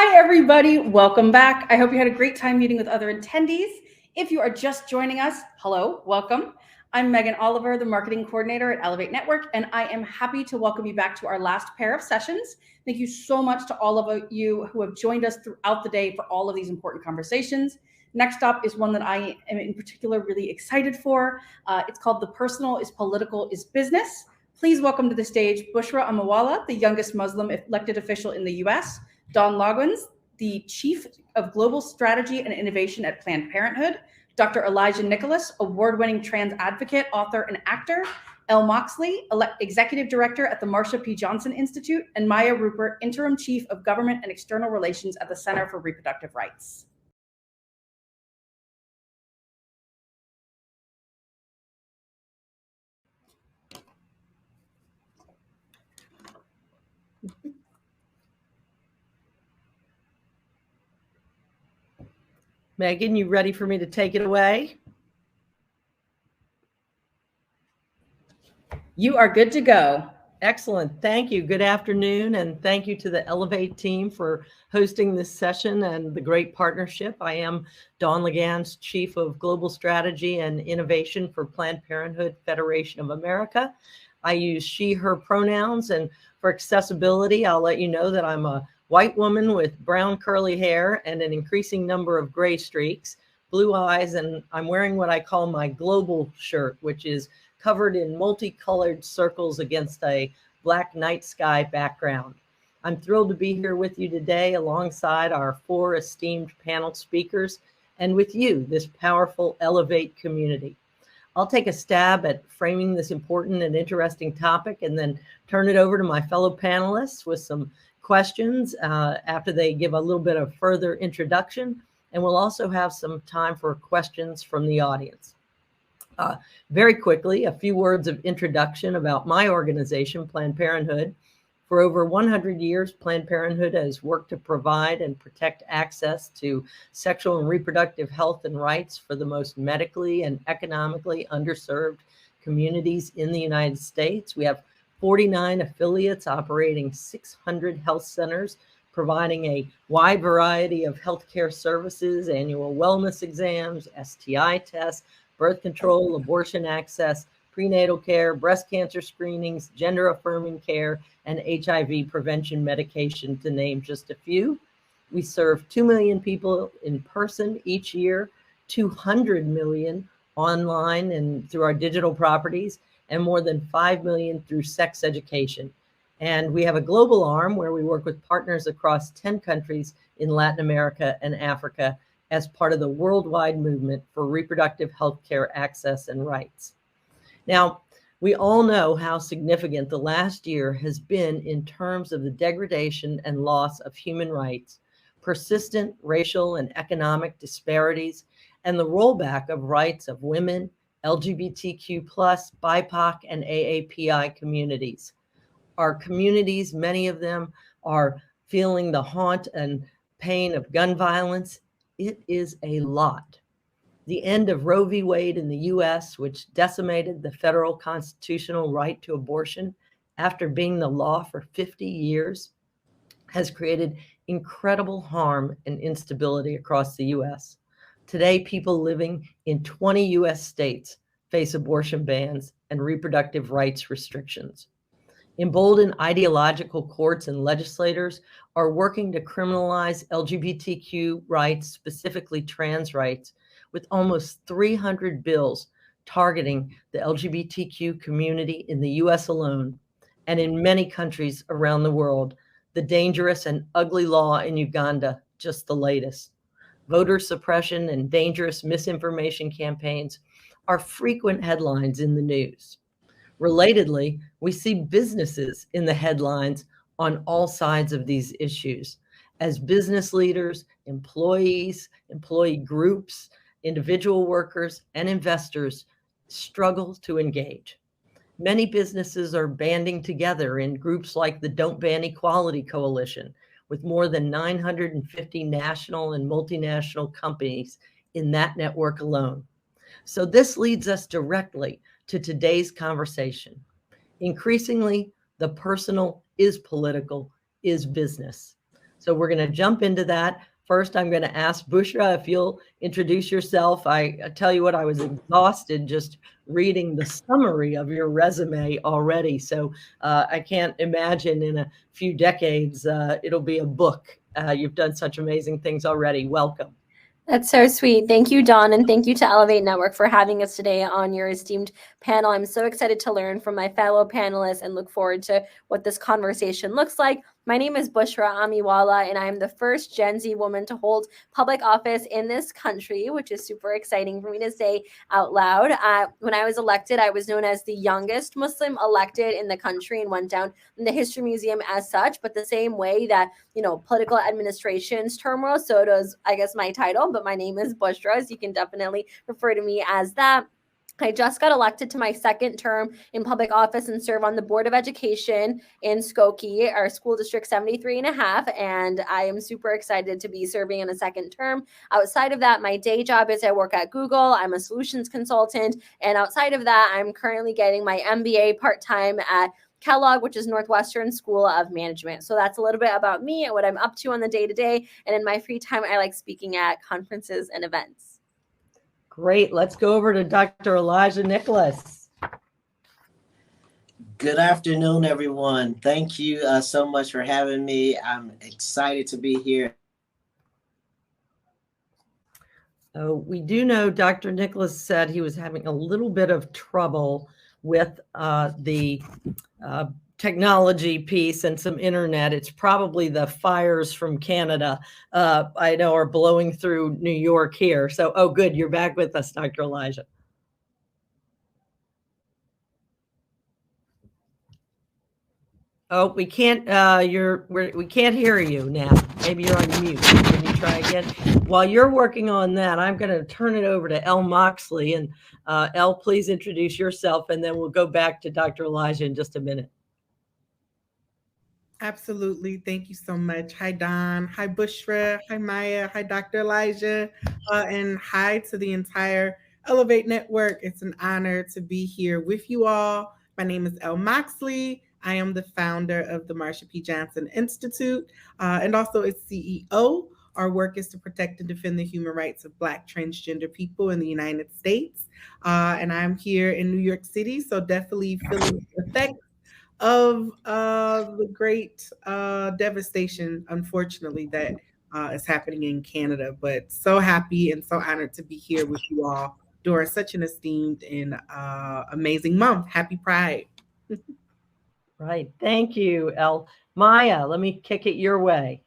Hi, everybody. Welcome back. I hope you had a great time meeting with other attendees. If you are just joining us, hello, welcome. I'm Megan Oliver, the marketing coordinator at Elevate Network, and I am happy to welcome you back to our last pair of sessions. Thank you so much to all of you who have joined us throughout the day for all of these important conversations. Next up is one that I am in particular really excited for. It's called The Personal is Political is Business. Please welcome to the stage Bushra Amawala, the youngest Muslim elected official in the US, Don Loggins, the Chief of Global Strategy and Innovation at Planned Parenthood, Dr. Elijah Nicholas, award-winning trans advocate, author, and actor, Elle Moxley, Executive Director at the Marsha P. Johnson Institute, and Maya Rupert, Interim Chief of Government and External Relations at the Center for Reproductive Rights. Megan, you ready for me to take it away? You are good to go. Excellent. Thank you. Good afternoon. And thank you to the Elevate team for hosting this session and the great partnership. I am Dawn Loggins, Chief of Global Strategy and Innovation for Planned Parenthood Federation of America. I use she, her pronouns. And for accessibility, I'll let you know that I'm a white woman with brown curly hair and an increasing number of gray streaks, blue eyes, and I'm wearing what I call my global shirt, which is covered in multicolored circles against a black night sky background. I'm thrilled to be here with you today alongside our 4 esteemed panel speakers and with you, this powerful Elevate community. I'll take a stab at framing this important and interesting topic and then turn it over to my fellow panelists with some questions after they give a little bit of further introduction. And we'll also have some time for questions from the audience. Very quickly, a few words of introduction about my organization, Planned Parenthood. For over 100 years, Planned Parenthood has worked to provide and protect access to sexual and reproductive health and rights for the most medically and economically underserved communities in the United States. We have 49 affiliates operating 600 health centers, providing a wide variety of healthcare services, annual wellness exams, STI tests, birth control, abortion access, prenatal care, breast cancer screenings, gender-affirming care, and HIV prevention medication, to name just a few. We serve 2 million people in person each year, 200 million online and through our digital properties, and more than 5 million through sex education. And we have a global arm where we work with partners across 10 countries in Latin America and Africa as part of the worldwide movement for reproductive health care access and rights. Now, we all know how significant the last year has been in terms of the degradation and loss of human rights, persistent racial and economic disparities, and the rollback of rights of women, LGBTQ+, BIPOC, and AAPI communities. Our communities, many of them, are feeling the haunt and pain of gun violence. It is a lot. The end of Roe v. Wade in the US, which decimated the federal constitutional right to abortion after being the law for 50 years, has created incredible harm and instability across the US. Today, people living in 20 US states face abortion bans and reproductive rights restrictions. Emboldened ideological courts and legislators are working to criminalize LGBTQ rights, specifically trans rights, with almost 300 bills targeting the LGBTQ community in the US alone, and in many countries around the world. The dangerous and ugly law in Uganda, just the latest. Voter suppression and dangerous misinformation campaigns are frequent headlines in the news. Relatedly, we see businesses in the headlines on all sides of these issues, as business leaders, employees, employee groups, individual workers, and investors struggle to engage. Many businesses are banding together in groups like the Don't Ban Equality Coalition, with more than 950 national and multinational companies in that network alone. So this leads us directly to today's conversation. Increasingly, the personal is political, is business. So we're going to jump into that. First, I'm going to ask Bushra if you'll introduce yourself. I tell you what, I was exhausted just reading the summary of your resume already. So I can't imagine in a few decades it'll be a book. You've done such amazing things already. Welcome. That's so sweet. Thank you, Dawn, and thank you to Elevate Network for having us today on your esteemed panel. I'm so excited to learn from my fellow panelists and look forward to what this conversation looks like. My name is Bushra Amiwala, and I am the first Gen Z woman to hold public office in this country, which is super exciting for me to say out loud. When I was elected, I was known as the youngest Muslim elected in the country and went down in the History Museum as such, but the same way that, political administration's turmoil, so does, I guess, my title, but my name is Bushra, so you can definitely refer to me as that. I just got elected to my second term in public office and serve on the Board of Education in Skokie, our school district 73 and a half. And I am super excited to be serving in a second term. Outside of that, my day job is I work at Google. I'm a solutions consultant. And outside of that, I'm currently getting my MBA part-time at Kellogg, which is Northwestern School of Management. So that's a little bit about me and what I'm up to on the day-to-day. And in my free time, I like speaking at conferences and events. Great. Let's go over to Dr. Elijah Nicholas. Good afternoon, everyone. Thank you so much for having me. I'm excited to be here. We do know Dr. Nicholas said he was having a little bit of trouble with the technology piece and some internet. It's probably the fires from Canada, I know, are blowing through New York here. So, oh, good. You're back with us, Dr. Elijah. Oh, we can't, we can't hear you now. Maybe you're on mute. Can you try again? While you're working on that, I'm going to turn it over to Elle Moxley. And Elle, please introduce yourself, and then we'll go back to Dr. Elijah in just a minute. Absolutely. Thank you so much. Hi, Don. Hi, Bushra. Hi, Maya. Hi, Dr. Elijah. And hi to the entire Elevate Network. It's an honor to be here with you all. My name is Elle Moxley. I am the founder of the Marsha P. Johnson Institute and also its CEO. Our work is to protect and defend the human rights of Black transgender people in the United States. And I'm here in New York City, so definitely feeling the effects of the great devastation, unfortunately, that is happening in Canada. But so happy and so honored to be here with you all during such an esteemed and amazing month. Happy Pride. Right. Thank you, Elle. Maya, let me kick it your way.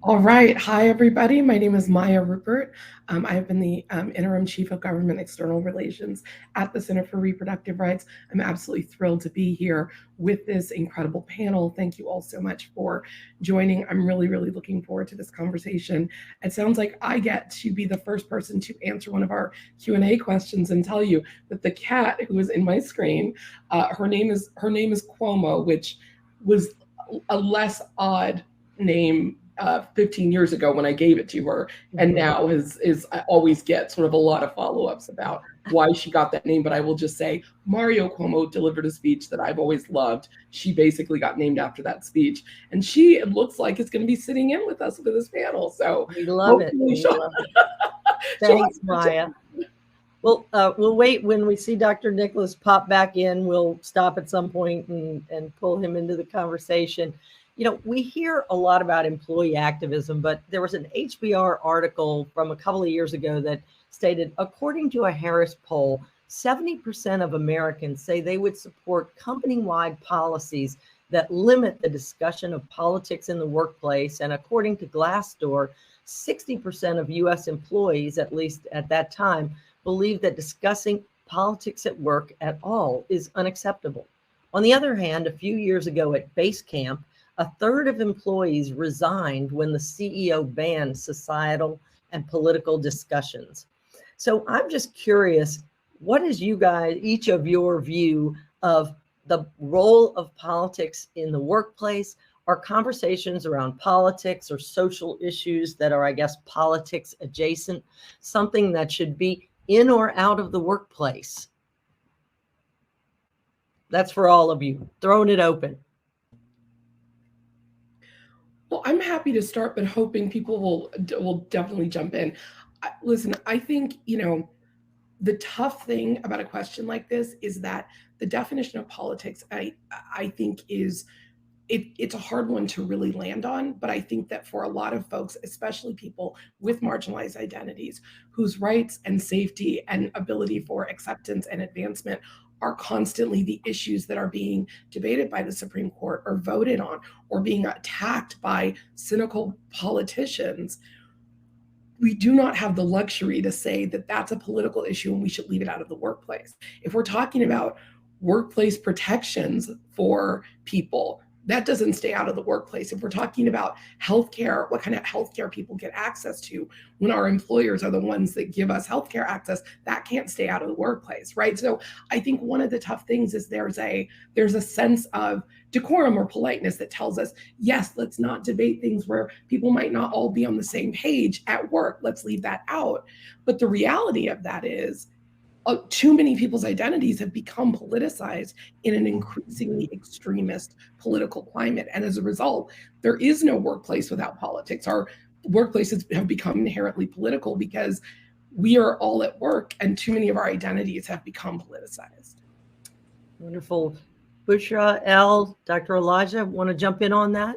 All right. Hi, everybody. My name is Maya Rupert. I have been the interim chief of government external relations at the Center for Reproductive Rights. I'm absolutely thrilled to be here with this incredible panel. Thank you all so much for joining. I'm really, really looking forward to this conversation. It sounds like I get to be the first person to answer one of our Q&A questions and tell you that the cat who is in my screen, her name is Cuomo, which was a less odd name 15 years ago when I gave it to her, and now I always get sort of a lot of follow-ups about why she got that name. But I will just say Mario Cuomo delivered a speech that I've always loved. She basically got named after that speech, and it looks like is going to be sitting in with us for this panel. So we love it. Thanks, Maya. Well, we'll wait when we see Dr. Nicholas pop back in. We'll stop at some point and pull him into the conversation. We hear a lot about employee activism, but there was an HBR article from a couple of years ago that stated, according to a Harris poll, 70% of Americans say they would support company-wide policies that limit the discussion of politics in the workplace. And according to Glassdoor, 60% of US employees, at least at that time, believe that discussing politics at work at all is unacceptable. On the other hand, a few years ago at Base Camp, a third of employees resigned when the CEO banned societal and political discussions. So I'm just curious, what is each of your view of the role of politics in the workplace? Are conversations around politics or social issues that are, I guess, politics adjacent, something that should be in or out of the workplace? That's for all of you. Throwing it open. Well, I'm happy to start, but hoping people will definitely jump in. Listen, I think, the tough thing about a question like this is that the definition of politics, I think, it's a hard one to really land on. But I think that for a lot of folks, especially people with marginalized identities, whose rights and safety and ability for acceptance and advancement are constantly the issues that are being debated by the Supreme Court or voted on or being attacked by cynical politicians, we do not have the luxury to say that that's a political issue and we should leave it out of the workplace. If we're talking about workplace protections for people, that doesn't stay out of the workplace. If we're talking about healthcare, what kind of healthcare people get access to when our employers are the ones that give us healthcare access, that can't stay out of the workplace, right? So I think one of the tough things is there's a sense of decorum or politeness that tells us, yes, let's not debate things where people might not all be on the same page at work. Let's leave that out. But the reality of that is, too many people's identities have become politicized in an increasingly extremist political climate. And as a result, there is no workplace without politics. Our workplaces have become inherently political because we are all at work and too many of our identities have become politicized. Wonderful. Bushra, Elle, Dr. Elijah, want to jump in on that?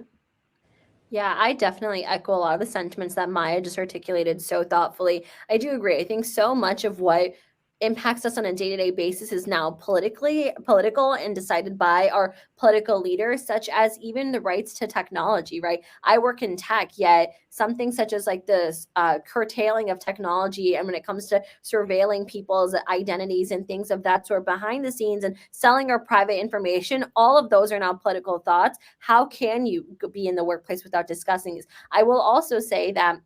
Yeah, I definitely echo a lot of the sentiments that Maya just articulated so thoughtfully. I do agree. I think so much of what impacts us on a day-to-day basis is now political and decided by our political leaders, such as even the rights to technology, right? I work in tech, yet something such as like this curtailing of technology, and when it comes to surveilling people's identities and things of that sort behind the scenes and selling our private information, all of those are now political thoughts. How can you be in the workplace without discussing this? I will also say that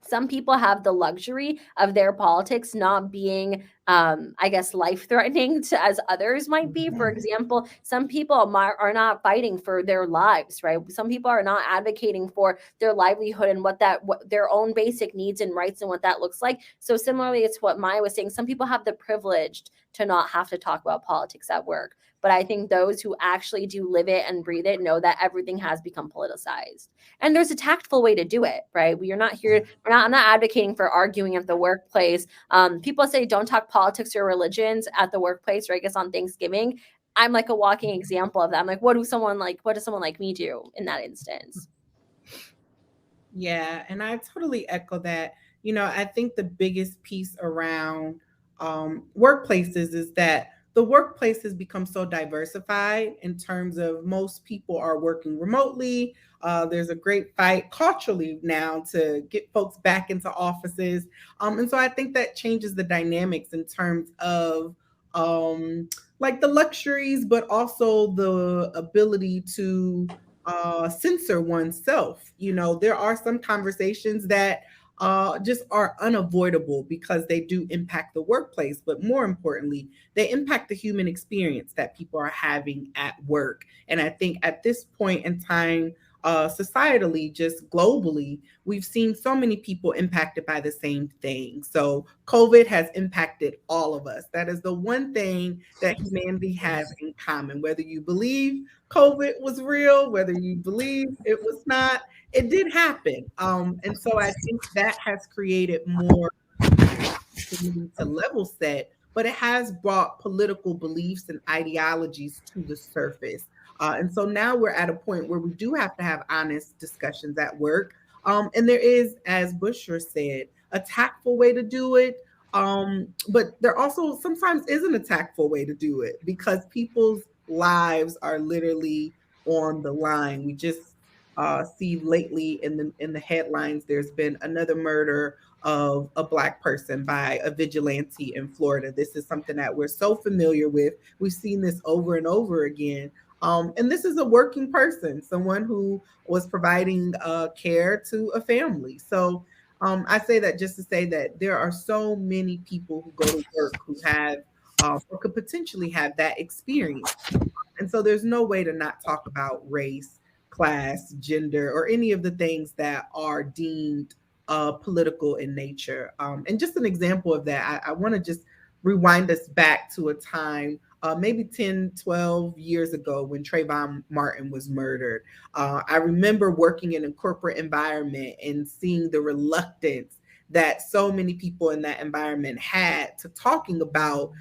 some people have the luxury of their politics not being, I guess, life-threatening as others might be. For example, some people are not fighting for their lives, right? Some people are not advocating for their livelihood and what their own basic needs and rights and what that looks like. So similarly, it's what Maya was saying. Some people have the privilege to not have to talk about politics at work. But I think those who actually do live it and breathe it know that everything has become politicized. And there's a tactful way to do it, right? I'm not advocating for arguing at the workplace. People say don't talk politics or religions at the workplace, or I guess on Thanksgiving. I'm like a walking example of that. I'm like, what does someone like me do in that instance? Yeah, and I totally echo that. I think the biggest piece around workplaces is that the workplace has become so diversified in terms of most people are working remotely. There's a great fight culturally now to get folks back into offices. And so I think that changes the dynamics in terms of like the luxuries, but also the ability to censor oneself. There are some conversations that just are unavoidable because they do impact the workplace, but more importantly, they impact the human experience that people are having at work. And I think at this point in time, societally, just globally, we've seen so many people impacted by the same thing. So COVID has impacted all of us. That is the one thing that humanity has in common. Whether you believe COVID was real, whether you believe it was not, it did happen. And so I think that has created more to level set, but it has brought political beliefs and ideologies to the surface. And so now we're at a point where we do have to have honest discussions at work. And there is, as Bushra said, a tactful way to do it. But there also sometimes isn't a tactful way to do it because people's lives are literally on the line. We just see lately in the headlines, there's been another murder of a Black person by a vigilante in Florida. This is something that we're so familiar with. We've seen this over and over again. And this is a working person, someone who was providing care to a family. So I say that just to say that there are so many people who go to work who have or could potentially have that experience. And so there's no way to not talk about race, class, gender, or any of the things that are deemed political in nature. And just an example of that, I want to just rewind us back to a time maybe 10, 12 years ago when Trayvon Martin was murdered. I remember working in a corporate environment and seeing the reluctance that so many people in that environment had to talking about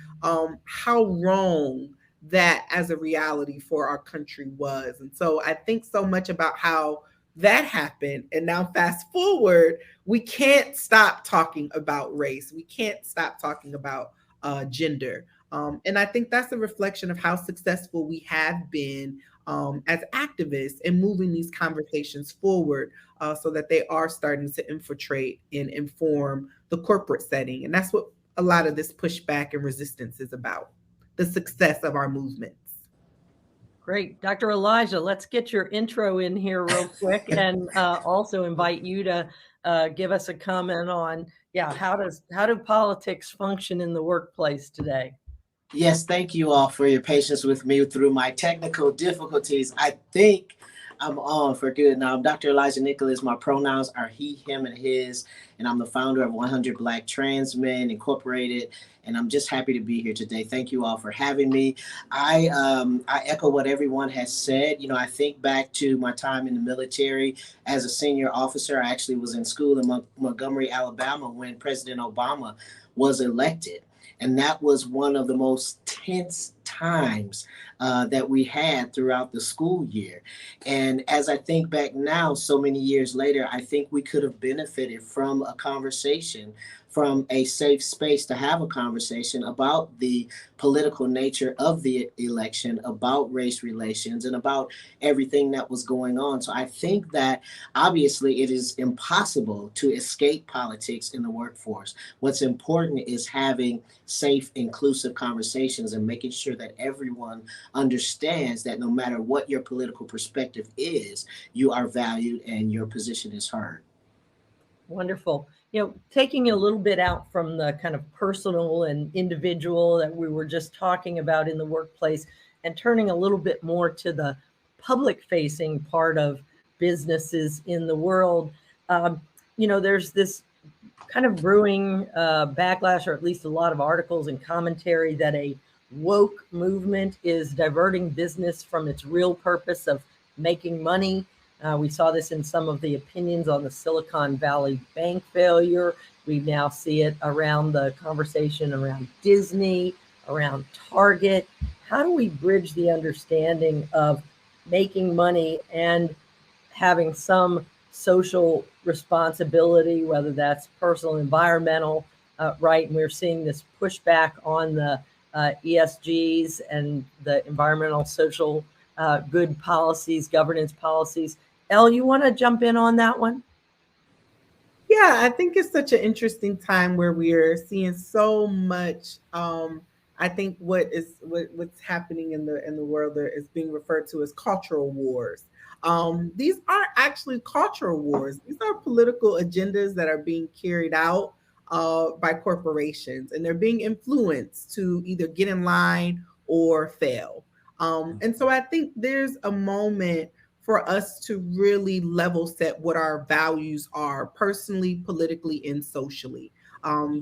how wrong that as a reality for our country was. And so I think so much about how that happened. And now fast forward, we can't stop talking about race. We can't stop talking about gender. And I think that's a reflection of how successful we have been as activists in moving these conversations forward so that they are starting to infiltrate and inform the corporate setting. And that's what a lot of this pushback and resistance is about, the success of our movements. Great. Dr. Elijah, let's get your intro in here real quick and also invite you to give us a comment on, how do politics function in the workplace today? Yes, thank you all for your patience with me through my technical difficulties. I think I'm on for good now. I'm Dr. Elijah Nicholas. My pronouns are he, him, and his, and I'm the founder of 100 Black Trans Men Incorporated, and I'm just happy to be here today. Thank you all for having me. I echo what everyone has said. You know, I think back to my time in the military as a senior officer. I actually was in school in Montgomery, Alabama when President Obama was elected. And that was one of the most tense times that we had throughout the school year. And as I think back now, so many years later, I think we could have benefited from a conversation, from a safe space to have a conversation about the political nature of the election, about race relations, and about everything that was going on. So I think that obviously it is impossible to escape politics in the workforce. What's important is having safe, inclusive conversations and making sure that everyone understands that no matter what your political perspective is, you are valued and your position is heard. Wonderful. Taking a little bit out from the kind of personal and individual that we were just talking about in the workplace and turning a little bit more to the public facing part of businesses in the world. There's this kind of brewing backlash, or at least a lot of articles and commentary that a woke movement is diverting business from its real purpose of making money. We saw this in some of the opinions on the Silicon Valley bank failure. We now see it around the conversation around Disney, around Target. How do we bridge the understanding of making money and having some social responsibility, whether that's personal, environmental, right? And we're seeing this pushback on the ESGs and the environmental, social good policies, governance policies. Elle, you want to jump in on that one? Yeah, I think it's such an interesting time where we are seeing so much. I think what's happening in the world is being referred to as cultural wars. These aren't actually cultural wars. These are political agendas that are being carried out by corporations, and they're being influenced to either get in line or fail. And so I think there's a moment for us to really level set what our values are personally, politically, and socially.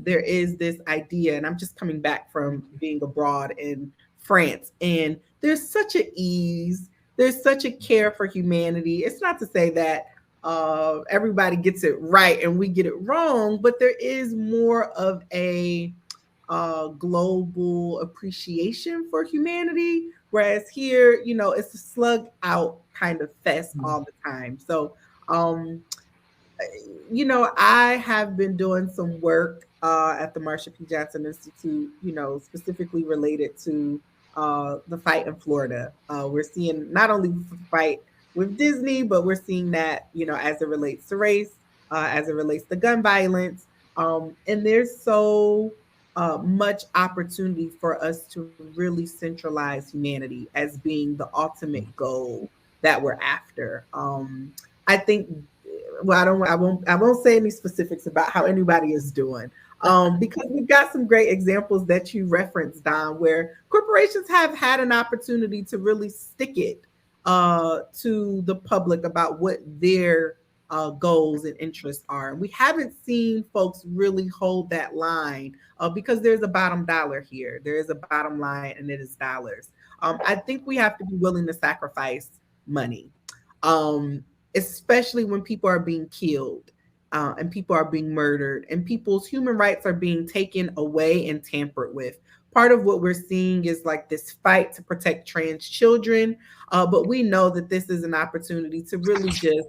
There is this idea, and I'm just coming back from being abroad in France, and there's such an ease, there's such a care for humanity. It's not to say that everybody gets it right and we get it wrong, but there is more of a global appreciation for humanity. Whereas here, it's a slug out kind of fest all the time. So, I have been doing some work at the Marsha P. Johnson Institute, specifically related to the fight in Florida. We're seeing not only the fight with Disney, but we're seeing that, as it relates to race, as it relates to gun violence. And there's so much opportunity for us to really centralize humanity as being the ultimate goal that we're after. I think, I won't say any specifics about how anybody is doing, because we've got some great examples that you referenced, Don, where corporations have had an opportunity to really stick it to the public about what their goals and interests are. And we haven't seen folks really hold that line because there's a bottom dollar here. There is a bottom line, and it is dollars. I think we have to be willing to sacrifice money, especially when people are being killed and people are being murdered and people's human rights are being taken away and tampered with. Part of what we're seeing is like this fight to protect trans children, but we know that this is an opportunity to really just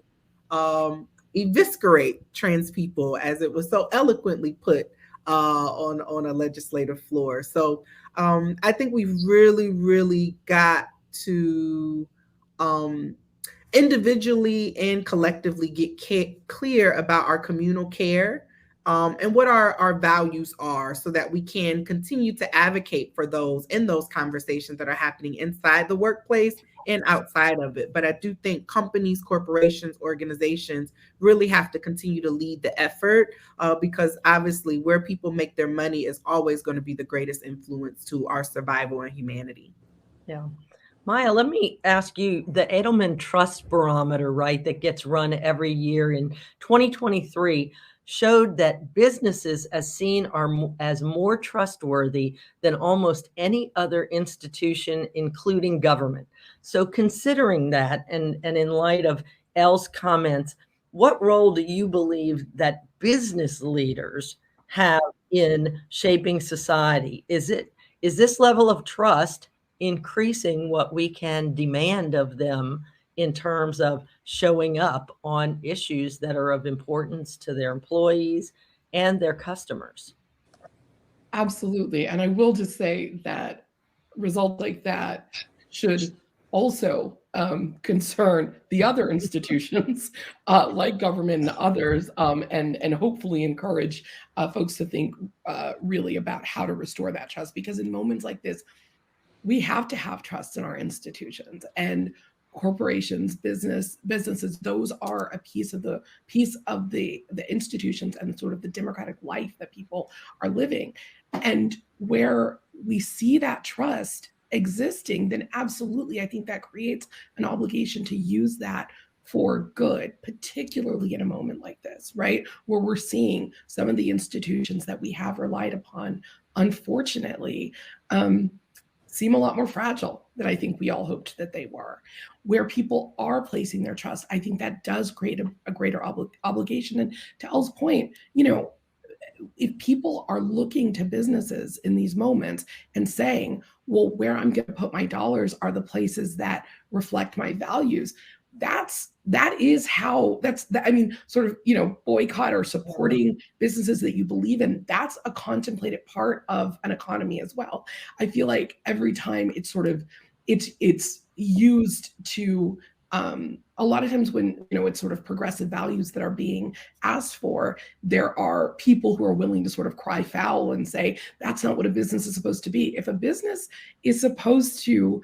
eviscerate trans people, as it was so eloquently put on a legislative floor. So I think we've really got to individually and collectively get clear about our communal care and what our values are, so that we can continue to advocate for those in those conversations that are happening inside the workplace and outside of it. But I do think companies, corporations, organizations really have to continue to lead the effort because obviously where people make their money is always going to be the greatest influence to our survival and humanity. Yeah. Maya, let me ask you, the Edelman Trust Barometer, right, that gets run every year in 2023 showed that businesses as seen as more trustworthy than almost any other institution, including government. So considering that, and in light of Elle's comments, what role do you believe that business leaders have in shaping society? Is this level of trust increasing what we can demand of them in terms of showing up on issues that are of importance to their employees and their customers? Absolutely. And I will just say that results like that should also concern the other institutions like government and others, and hopefully encourage folks to think really about how to restore that trust. Because in moments like this, we have to have trust in our institutions, and corporations, businesses, those are a piece of the institutions and sort of the democratic life that people are living. And where we see that trust existing, then absolutely, I think that creates an obligation to use that for good, particularly in a moment like this, right? Where we're seeing some of the institutions that we have relied upon, unfortunately, seem a lot more fragile than I think we all hoped that they were. Where people are placing their trust, I think that does create a greater obligation. And to Elle's point, if people are looking to businesses in these moments and saying, well, where I'm going to put my dollars are the places that reflect my values, sort of, boycott or supporting businesses that you believe in. That's a contemplated part of an economy as well. I feel like every time it's used to, a lot of times when, it's sort of progressive values that are being asked for, there are people who are willing to sort of cry foul and say, that's not what a business is supposed to be. If a business is supposed to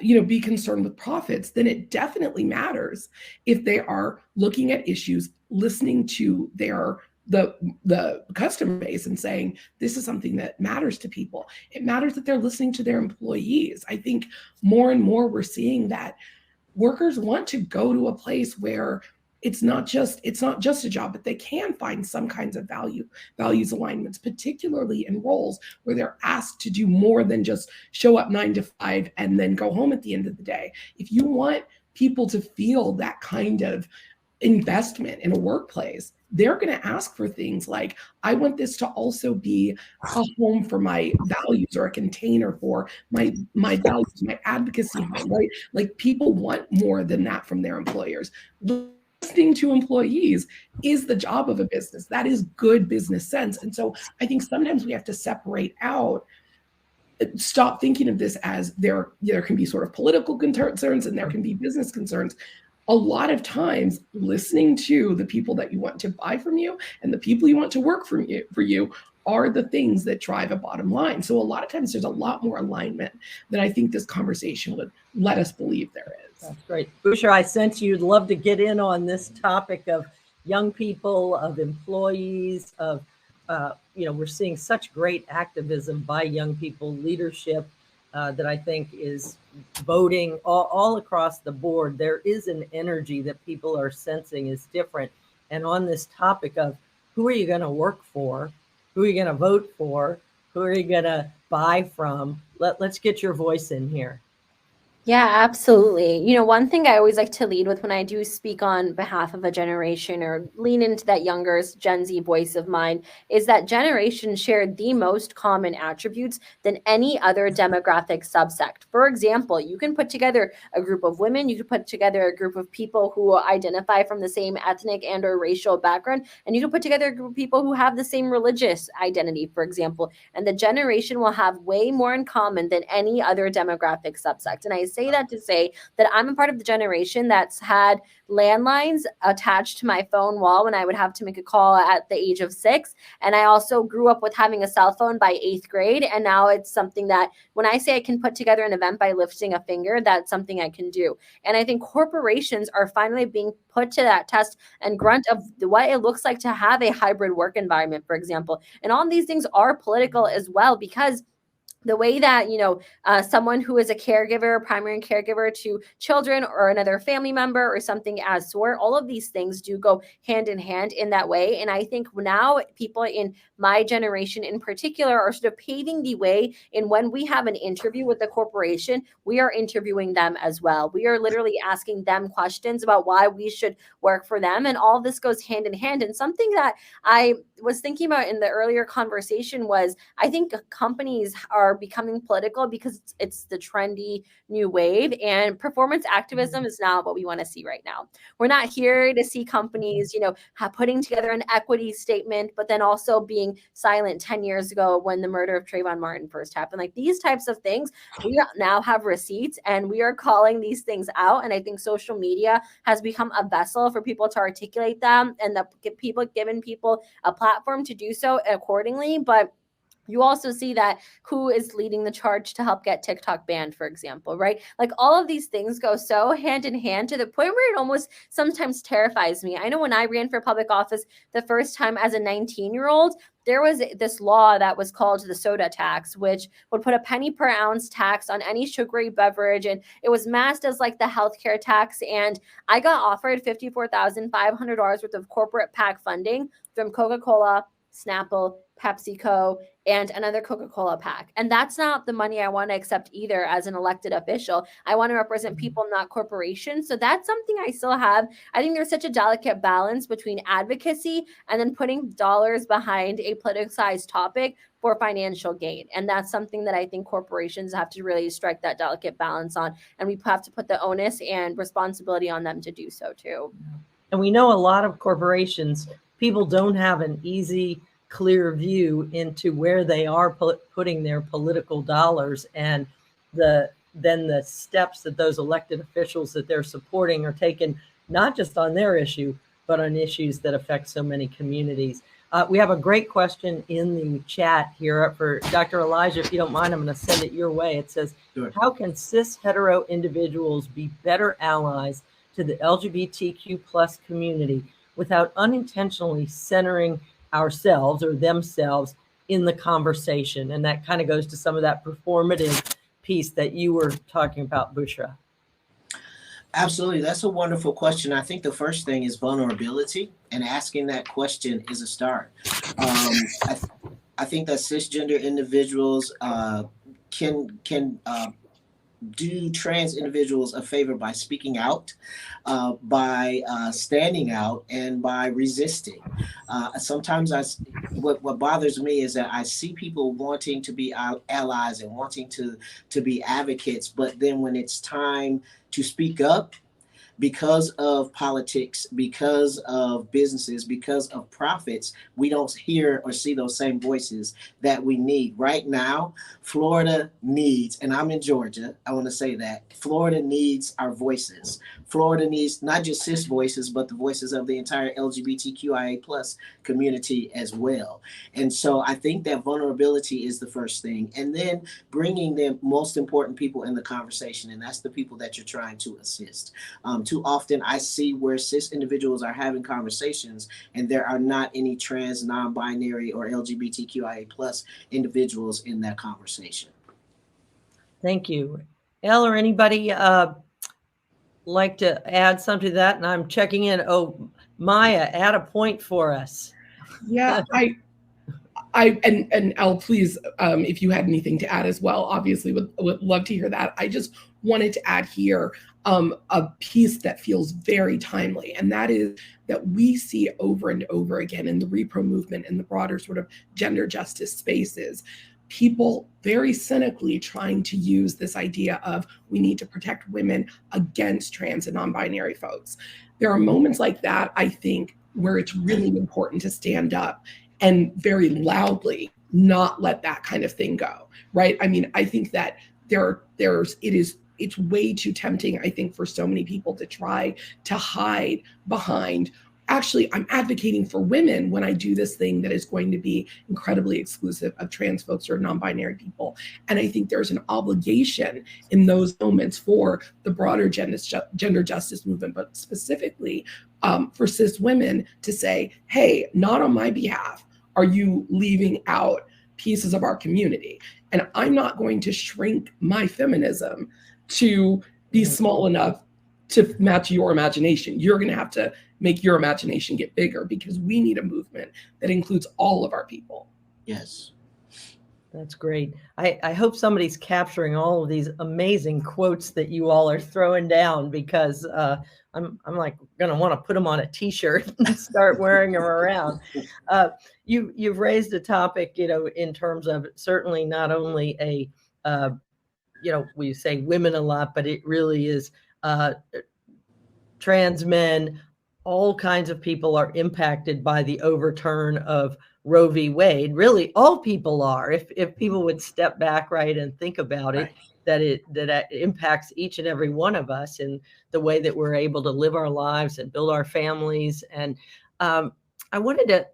be concerned with profits, then it definitely matters if they are looking at issues, listening to the customer base and saying, this is something that matters to people. It matters that they're listening to their employees. I think more and more we're seeing that workers want to go to a place where it's not just a job, but they can find some kinds of values alignments, particularly in roles where they're asked to do more than just show up 9 to 5 and then go home at the end of the day. If you want people to feel that kind of investment in a workplace, they're going to ask for things like, I want this to also be a home for my values, or a container for my values, my advocacy home, right? Like, people want more than that from their employers. Listening to employees is the job of a business. That is good business sense. And so I think sometimes we have to separate out, stop thinking of this as there can be sort of political concerns and there can be business concerns. A lot of times, listening to the people that you want to buy from you and the people you want to work for you are the things that drive a bottom line. So a lot of times there's a lot more alignment than I think this conversation would let us believe there is. That's great. Boucher, I sense you'd love to get in on this topic of young people, of employees, of, we're seeing such great activism by young people, leadership, that I think is voting all across the board. There is an energy that people are sensing is different. And on this topic of who are you going to work for? Who are you going to vote for? Who are you going to buy from? Let's get your voice in here. Yeah, absolutely. One thing I always like to lead with when I do speak on behalf of a generation or lean into that younger Gen Z voice of mine is that generation shared the most common attributes than any other demographic subsect. For example, you can put together a group of women, you could put together a group of people who identify from the same ethnic and or racial background, and you can put together a group of people who have the same religious identity, for example, and the generation will have way more in common than any other demographic subsect. And I say that to say that I'm a part of the generation that's had landlines attached to my phone wall when I would have to make a call at the age of 6. And I also grew up with having a cell phone by 8th grade. And now it's something that when I say I can put together an event by lifting a finger, that's something I can do. And I think corporations are finally being put to that test and grunt of what it looks like to have a hybrid work environment, for example. And all these things are political as well, because the way that, someone who is a caregiver, primary caregiver to children or another family member or something as sort, all of these things do go hand in hand in that way. And I think now people in my generation in particular are sort of paving the way in when we have an interview with the corporation, we are interviewing them as well. We are literally asking them questions about why we should work for them. And all this goes hand in hand. And something that I was thinking about in the earlier conversation was I think companies are becoming political because it's the trendy new wave, and performance activism is not what we want to see right now. We're not here to see companies, putting together an equity statement, but then also being silent 10 years ago when the murder of Trayvon Martin first happened. Like these types of things, we now have receipts and we are calling these things out. And I think social media has become a vessel for people to articulate them and giving people a platform to do so accordingly. But you also see that who is leading the charge to help get TikTok banned, for example, right? Like all of these things go so hand in hand to the point where it almost sometimes terrifies me. I know when I ran for public office the first time as a 19-year-old, there was this law that was called the soda tax, which would put a penny per ounce tax on any sugary beverage. And it was masked as like the healthcare tax. And I got offered $54,500 worth of corporate PAC funding from Coca-Cola, Snapple, PepsiCo, and another Coca-Cola PAC. And that's not the money I want to accept either as an elected official. I want to represent people, not corporations. So that's something I still have. I think there's such a delicate balance between advocacy and then putting dollars behind a politicized topic for financial gain. And that's something that I think corporations have to really strike that delicate balance on. And we have to put the onus and responsibility on them to do so too. And we know a lot of corporations, people don't have an easy, clear view into where they are putting their political dollars, and then the steps that those elected officials that they're supporting are taken not just on their issue, but on issues that affect so many communities. We have a great question in the chat here for Dr. Elijah. If you don't mind, I'm going to send it your way. It says, sure. How can cis hetero individuals be better allies to the LGBTQ plus community without unintentionally centering ourselves or themselves in the conversation? And that kind of goes to some of that performative piece that you were talking about, Bushra. Absolutely. That's a wonderful question. I think the first thing is vulnerability, and asking that question is a start. I think that cisgender individuals can do trans individuals a favor by speaking out, by standing out, and by resisting. Sometimes what bothers me is that I see people wanting to be allies and wanting to be advocates, but then when it's time to speak up, because of politics, because of businesses, because of profits, we don't hear or see those same voices that we need. Right now, Florida needs, and I'm in Georgia, I want to say that, Florida needs our voices. Florida needs not just cis voices, but the voices of the entire LGBTQIA plus community as well. And so I think that vulnerability is the first thing. And then bringing the most important people in the conversation, and that's the people that you're trying to assist. Too often I see where cis individuals are having conversations and there are not any trans, non-binary, or LGBTQIA plus individuals in that conversation. Thank you. Elle or anybody like to add something to that? And I'm checking in. Oh, Maya, add a point for us. Yeah, and Elle, please, if you had anything to add as well, obviously would love to hear that. I just wanted to add here a piece that feels very timely, and that is that we see over and over again in the repro movement and the broader sort of gender justice spaces, people very cynically trying to use this idea of we need to protect women against trans and non-binary folks. There are moments like that, I think, where it's really important to stand up and very loudly not let that kind of thing go, right? I mean, I think that it's way too tempting, I think, for so many people to try to hide behind, actually, I'm advocating for women when I do this thing that is going to be incredibly exclusive of trans folks or non-binary people. And I think there's an obligation in those moments for the broader gender justice movement, but specifically for cis women to say, hey, not on my behalf are you leaving out pieces of our community. And I'm not going to shrink my feminism to be small enough to match your imagination. You're going to have to make your imagination get bigger, because we need a movement that includes all of our people. Yes. That's great. I hope somebody's capturing all of these amazing quotes that you all are throwing down, because I'm like going to want to put them on a t-shirt and start wearing them around. You've raised a topic, in terms of certainly not only a, we say women a lot, but it really is trans men. All kinds of people are impacted by the overturn of Roe v. Wade. Really, all people are. If people would step back, right, and think about it, that it impacts each and every one of us in the way that we're able to live our lives and build our families. And I wanted to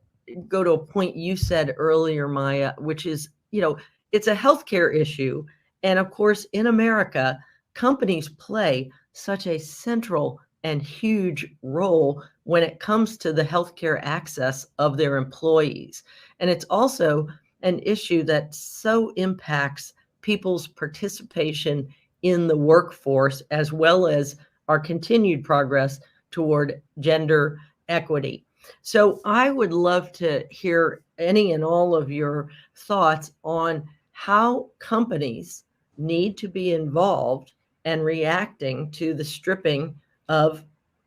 go to a point you said earlier, Maya, which is, it's a healthcare issue. And of course, in America, companies play such a central and huge role when it comes to the healthcare access of their employees. And it's also an issue that so impacts people's participation in the workforce, as well as our continued progress toward gender equity. So I would love to hear any and all of your thoughts on how companies need to be involved and reacting to the stripping of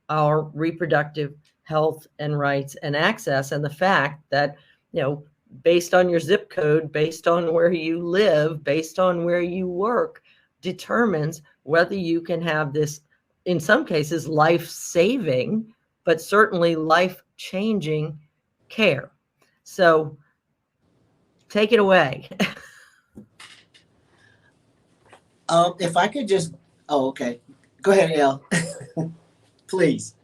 our reproductive health and rights and access, and the fact that, based on your zip code, based on where you live, based on where you work, determines whether you can have this, in some cases, life-saving, but certainly life-changing care. So take it away. If I could just, okay. Go ahead, Elle. Please.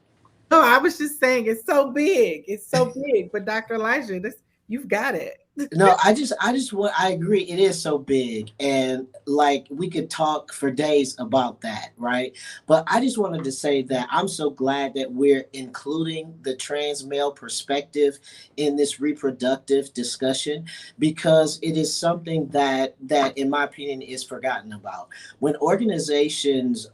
No, I was just saying it's so big. It's so big. But Dr. Elijah, you've got it. No, I agree. It is so big. And like, we could talk for days about that, right? But I just wanted to say that I'm so glad that we're including the trans male perspective in this reproductive discussion, because it is something that in my opinion is forgotten about. When organizations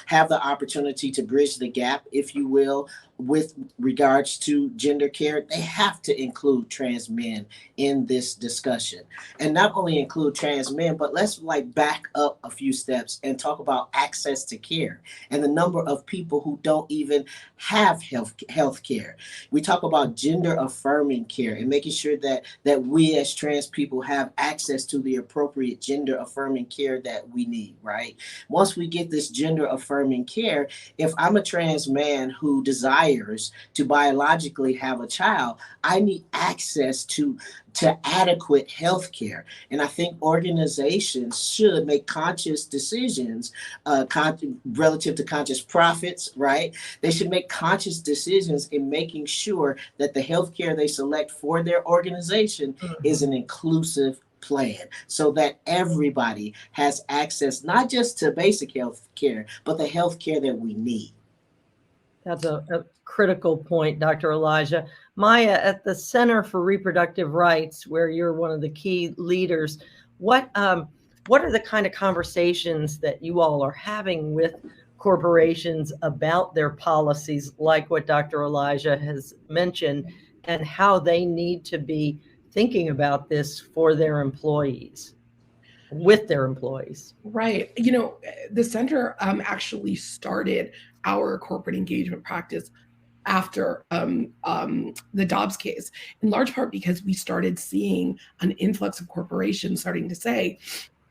have the opportunity to bridge the gap, if you will, with regards to gender care, they have to include trans men in this discussion. And not only include trans men, but let's back up a few steps and talk about access to care and the number of people who don't even have health care. We talk about gender affirming care and making sure that we as trans people have access to the appropriate gender affirming care that we need, right? Once we get this gender affirming care, if I'm a trans man who desires to biologically have a child, I need access to adequate health care. And I think organizations should make conscious decisions relative to conscious profits, right? They should make conscious decisions in making sure that the health care they select for their organization is an inclusive plan, so that everybody has access not just to basic health care, but the health care that we need. That's a critical point, Dr. Elijah. Maya, at the Center for Reproductive Rights, where you're one of the key leaders, what what are the kind of conversations that you all are having with corporations about their policies, like what Dr. Elijah has mentioned, and how they need to be thinking about this for their employees, with their employees? Right. The center actually started our corporate engagement practice after the Dobbs case, in large part because we started seeing an influx of corporations starting to say,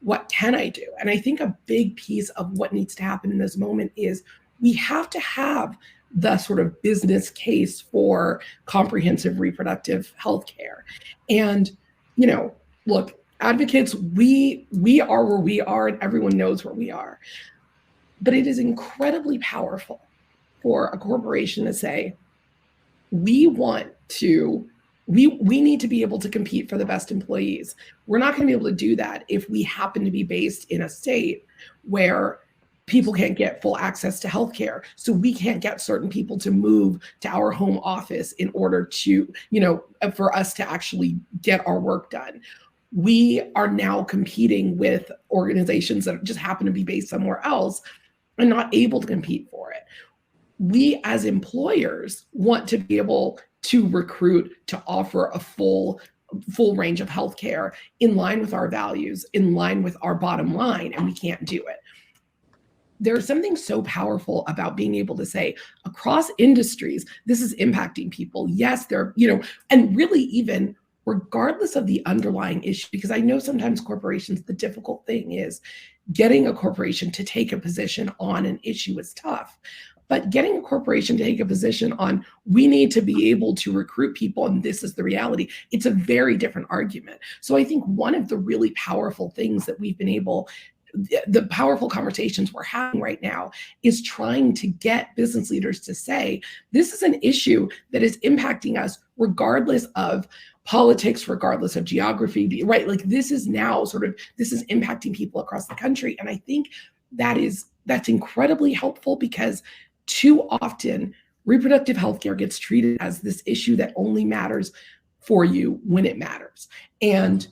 what can I do? And I think a big piece of what needs to happen in this moment is we have to have the sort of business case for comprehensive reproductive health care. And, look, advocates, we are where we are, and everyone knows where we are. But it is incredibly powerful for a corporation to say, we need to be able to compete for the best employees. We're not going to be able to do that if we happen to be based in a state where people can't get full access to healthcare. So we can't get certain people to move to our home office in order to, for us to actually get our work done. We are now competing with organizations that just happen to be based somewhere else and not able to compete for it. We as employers want to be able to recruit, to offer a full range of healthcare in line with our values, in line with our bottom line, and we can't do it. There's something so powerful about being able to say across industries, this is impacting people. Yes, and really even regardless of the underlying issue, because I know sometimes corporations, the difficult thing is getting a corporation to take a position on an issue is tough. But getting a corporation to take a position on, we need to be able to recruit people and this is the reality, it's a very different argument. So I think one of the really powerful things that we've been able, the powerful conversations we're having right now is trying to get business leaders to say, this is an issue that is impacting us regardless of politics, regardless of geography, right? Like this is now this is impacting people across the country. And I think that's incredibly helpful because too often reproductive health care gets treated as this issue that only matters for you when it matters. And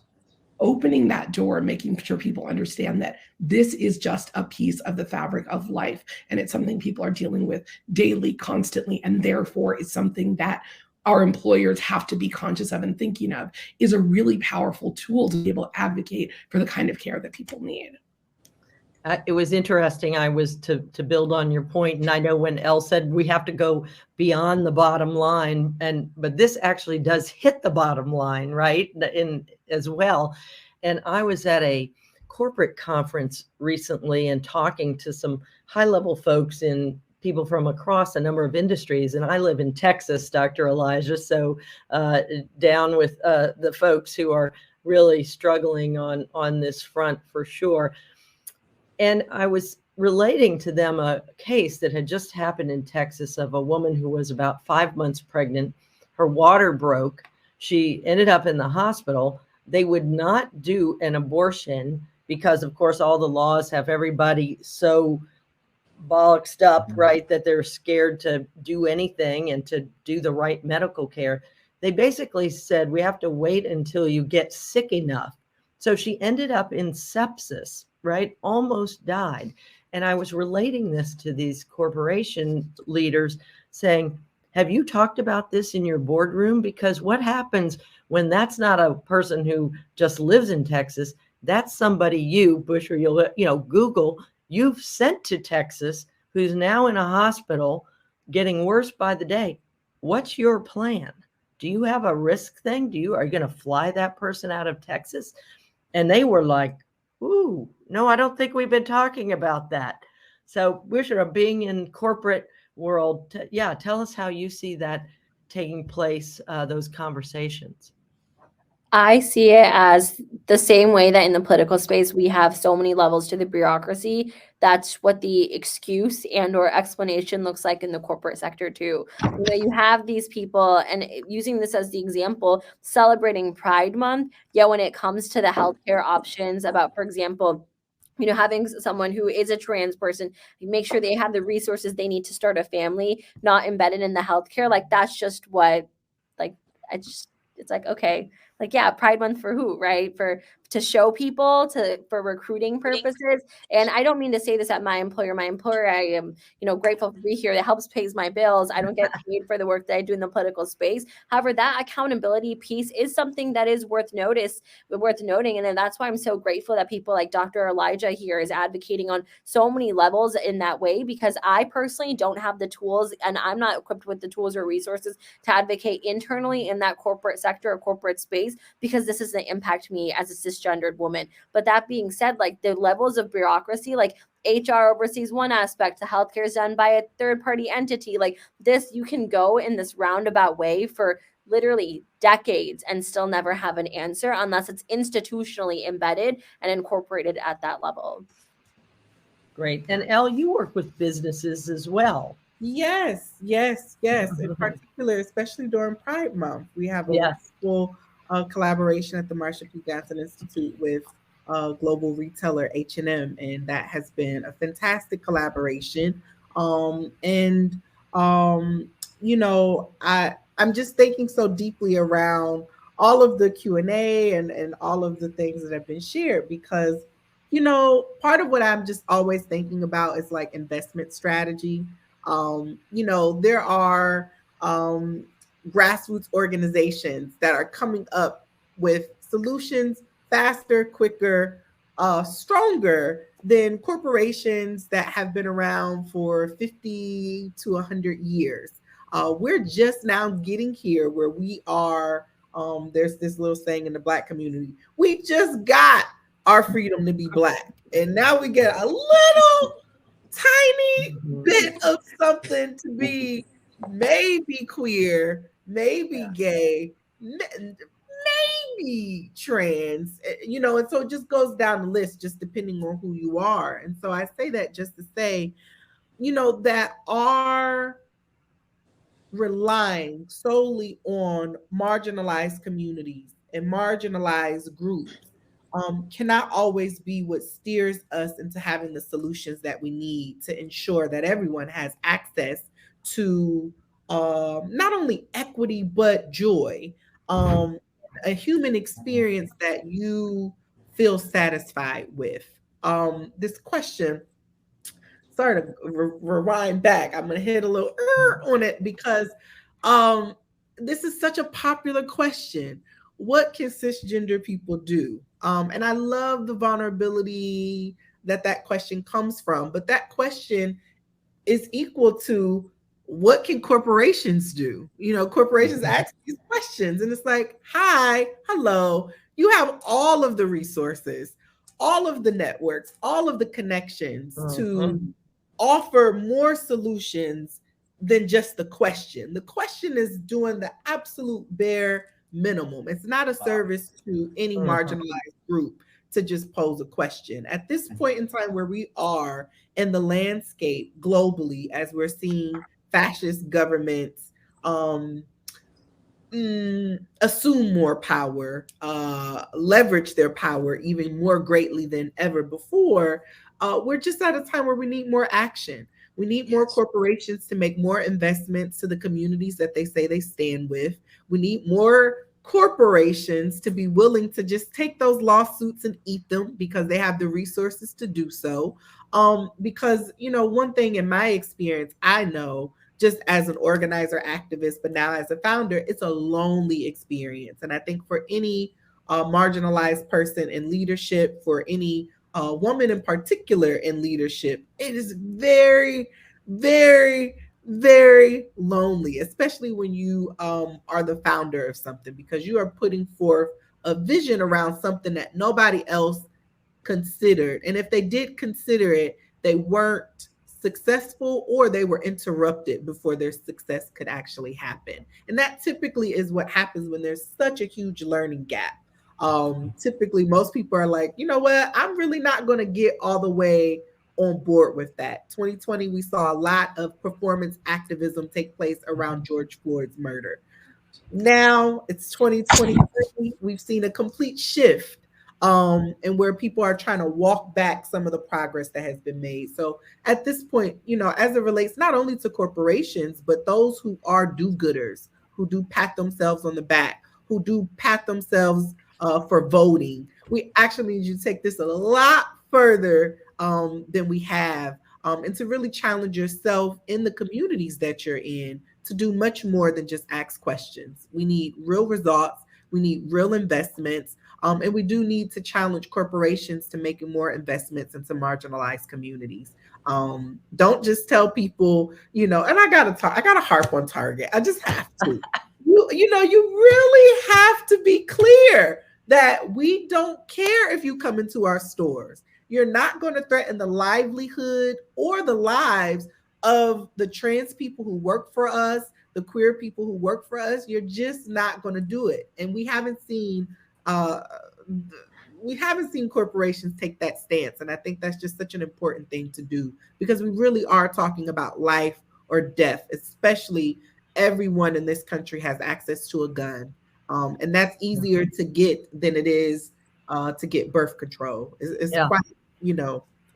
opening that door and making sure people understand that this is just a piece of the fabric of life. And it's something people are dealing with daily, constantly, and therefore is something that our employers have to be conscious of and thinking of, is a really powerful tool to be able to advocate for the kind of care that people need. It was interesting. I was to build on your point, and I know when Elle said we have to go beyond the bottom line, but this actually does hit the bottom line, right? As well. And I was at a corporate conference recently and talking to some high-level folks people from across a number of industries. And I live in Texas, Dr. Elijah, so down with the folks who are really struggling on this front for sure. And I was relating to them a case that had just happened in Texas of a woman who was about 5 months pregnant. Her water broke. She ended up in the hospital. They would not do an abortion because, of course, all the laws have everybody so bollocksed up, right, that they're scared to do anything and to do the right medical care. They basically said, we have to wait until you get sick enough. So she ended up in sepsis, right? Almost died. And I was relating this to these corporation leaders saying, have you talked about this in your boardroom? Because what happens when that's not a person who just lives in Texas? That's somebody Bush, or you'll Google, you've sent to Texas, who's now in a hospital getting worse by the day. What's your plan? Do you have a risk thing? Are you going to fly that person out of Texas? And they were like, ooh, no, I don't think we've been talking about that. So Bushra, being in corporate world, tell us how you see that taking place, those conversations. I see it as the same way that in the political space, we have so many levels to the bureaucracy. That's what the excuse and or explanation looks like in the corporate sector too. You have these people, and using this as the example, celebrating Pride Month, yet when it comes to the healthcare options about, for example, having someone who is a trans person, make sure they have the resources they need to start a family, not embedded in the healthcare, like that's just what, like, it's like, okay, like, yeah, Pride Month for who, right? To show people, for recruiting purposes. And I don't mean to say this at my employer. My employer, I am, grateful to be here. That helps pays my bills. I don't get paid for the work that I do in the political space. However, that accountability piece is something that is worth noting. And then that's why I'm so grateful that people like Dr. Elijah here is advocating on so many levels in that way, because I personally don't have the tools, and I'm not equipped with the tools or resources to advocate internally in that corporate sector or corporate space, because this doesn't impact me as a cisgendered woman. But that being said, like, the levels of bureaucracy, like HR oversees one aspect, the healthcare is done by a third party entity. Like this, you can go in this roundabout way for literally decades and still never have an answer unless it's institutionally embedded and incorporated at that level. Great. And Elle, you work with businesses as well. Yes. In particular, especially during Pride Month, we have a wonderful collaboration at the Marsha P. Johnson Institute with global retailer H&M, and that has been a fantastic collaboration. I'm just thinking so deeply around all of the Q&A and all of the things that have been shared, because part of what I'm just always thinking about is like investment strategy. There are grassroots organizations that are coming up with solutions faster, quicker, stronger than corporations that have been around for 50 to 100 years. We're just now getting here where we are. There's this little saying in the Black community: we just got our freedom to be Black, and now we get a little tiny bit of something to be maybe queer, maybe gay, maybe trans, and so it just goes down the list, just depending on who you are. And so I say that just to say, that our relying solely on marginalized communities and marginalized groups cannot always be what steers us into having the solutions that we need to ensure that everyone has access to not only equity, but joy, a human experience that you feel satisfied with. This question, sorry to rewind back, I'm going to hit a little on it because this is such a popular question. What can cisgender people do? And I love the vulnerability that question comes from, but that question is equal to, what can corporations do? Corporations ask these questions, and it's like, hi, hello, you have all of the resources, all of the networks, all of the connections to offer more solutions than just the question. The question is doing the absolute bare minimum. It's not a service to any marginalized group to just pose a question. At this point in time where we are in the landscape globally, as we're seeing fascist governments assume more power, leverage their power even more greatly than ever before, we're just at a time where we need more action. We need more corporations to make more investments to the communities that they say they stand with. We need more corporations to be willing to just take those lawsuits and eat them because they have the resources to do so. Because, one thing in my experience, I know just as an organizer, activist, but now as a founder, it's a lonely experience. And I think for any marginalized person in leadership, for any woman in particular in leadership, it is very, very, very lonely, especially when you are the founder of something, because you are putting forth a vision around something that nobody else considered. And if they did consider it, they weren't successful, or they were interrupted before their success could actually happen. And that typically is what happens when there's such a huge learning gap. Typically, most people are like, you know what, I'm really not going to get all the way on board with that. 2020, we saw a lot of performance activism take place around George Floyd's murder. Now it's 2023. We've seen a complete shift and where people are trying to walk back some of the progress that has been made. So at this point, as it relates not only to corporations, but those who are do-gooders, who do pat themselves on the back, who do pat themselves for voting. We actually need you to take this a lot further than we have, and to really challenge yourself in the communities that you're in to do much more than just ask questions. We need real results. We need real investments. And we do need to challenge corporations to making more investments into marginalized communities. Don't just tell people, and I gotta harp on Target. I just have to. You really have to be clear that we don't care if you come into our stores. You're not going to threaten the livelihood or the lives of the trans people who work for us, the queer people who work for us. You're just not going to do it. And we haven't seen corporations take that stance. And I think that's just such an important thing to do, because we really are talking about life or death, especially everyone in this country has access to a gun. And that's easier to get than it is to get birth control. It's quite,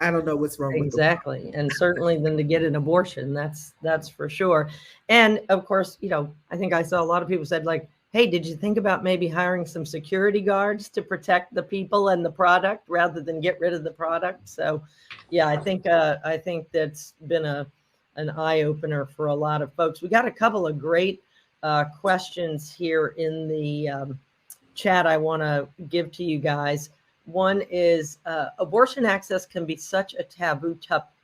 I don't know what's wrong with exactly. And certainly than to get an abortion. That's for sure. And of course, I think I saw a lot of people said, like, hey, did you think about maybe hiring some security guards to protect the people and the product rather than get rid of the product? So yeah, I think that's been an eye-opener for a lot of folks. We got a couple of great questions here in the chat I want to give to you guys. One is abortion access can be such a taboo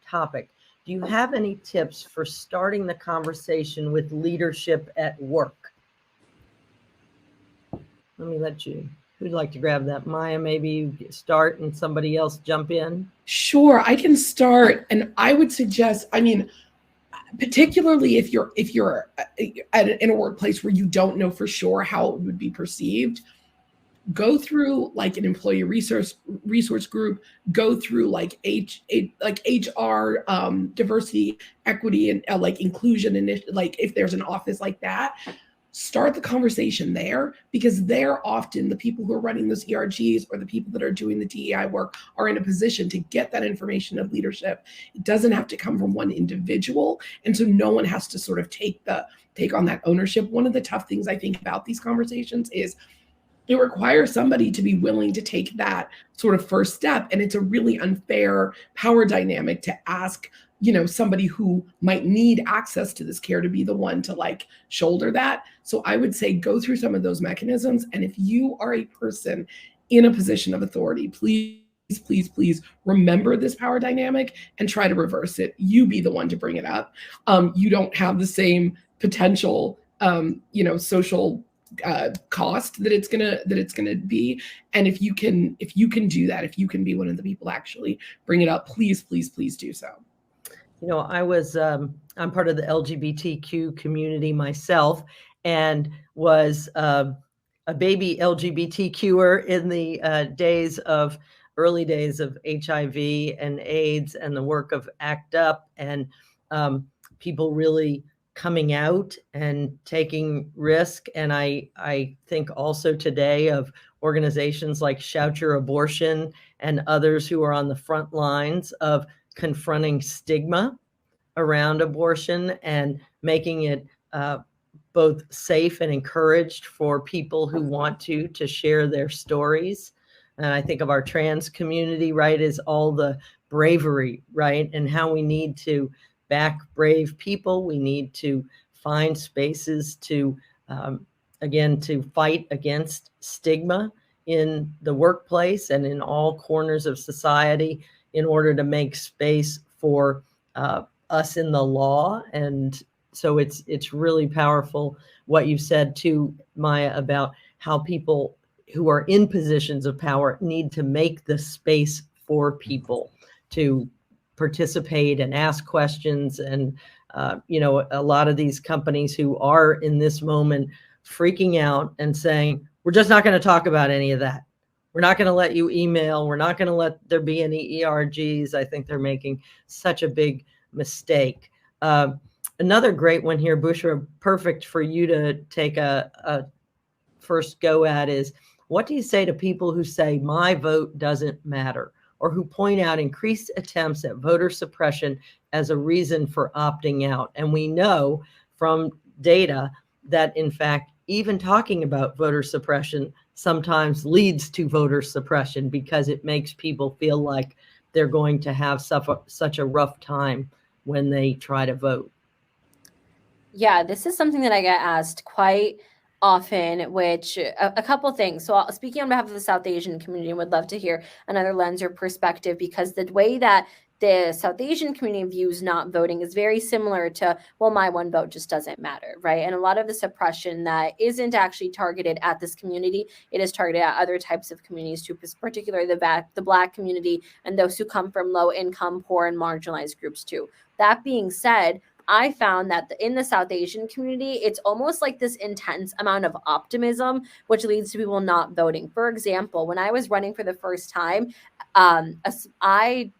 topic. Do you have any tips for starting the conversation with leadership at work? Let me let you, who'd like to grab that? Maya, maybe you start and somebody else jump in. Sure, I can start. And I would suggest, particularly if you're in a workplace where you don't know for sure how it would be perceived, go through like an employee resource group, go through like HR, diversity, equity, and like inclusion initiative. Like if there's an office like that, start the conversation there, because they're often the people who are running those ERGs or the people that are doing the DEI work are in a position to get that information of leadership. It doesn't have to come from one individual. And so no one has to sort of take on that ownership. One of the tough things I think about these conversations is it requires somebody to be willing to take that sort of first step. And it's a really unfair power dynamic to ask, somebody who might need access to this care to be the one to like shoulder that. So I would say go through some of those mechanisms. And if you are a person in a position of authority, please remember this power dynamic and try to reverse it. You be the one to bring it up. You don't have the same potential, social cost that it's gonna be. And if you can do that, if you can be one of the people actually bring it up, please do so. I'm part of the LGBTQ community myself, and was a baby LGBTQer in the early days of HIV and AIDS and the work of ACT UP, and people really coming out and taking risk. And I think also today of organizations like Shout Your Abortion and others who are on the front lines of confronting stigma around abortion and making it both safe and encouraged for people who want to share their stories. And I think of our trans community, right, is all the bravery, right, and how we need to back brave people. We need to find spaces to, again, to fight against stigma in the workplace and in all corners of society, in order to make space for us in the law. And so it's really powerful what you said too, Maya, about how people who are in positions of power need to make the space for people to participate and ask questions. And a lot of these companies who are in this moment freaking out and saying, we're just not going to talk about any of that. We're not going to let you email. We're not going to let there be any ERGs. I think they're making such a big mistake. Another great one here, Bushra, perfect for you to take a first go at is, what do you say to people who say my vote doesn't matter, or who point out increased attempts at voter suppression as a reason for opting out? And we know from data that, in fact, even talking about voter suppression sometimes leads to voter suppression because it makes people feel like they're going to have such a rough time when they try to vote. Yeah, this is something that I get asked quite often, which a couple things. So, speaking on behalf of the South Asian community, would love to hear another lens or perspective, because the way that the South Asian community views not voting is very similar to, well, my one vote just doesn't matter, right? And a lot of the suppression that isn't actually targeted at this community, it is targeted at other types of communities too, particularly the Black community and those who come from low income, poor, and marginalized groups too. That being said, I found that in the South Asian community, it's almost like this intense amount of optimism, which leads to people not voting. For example, when I was running for the first time, I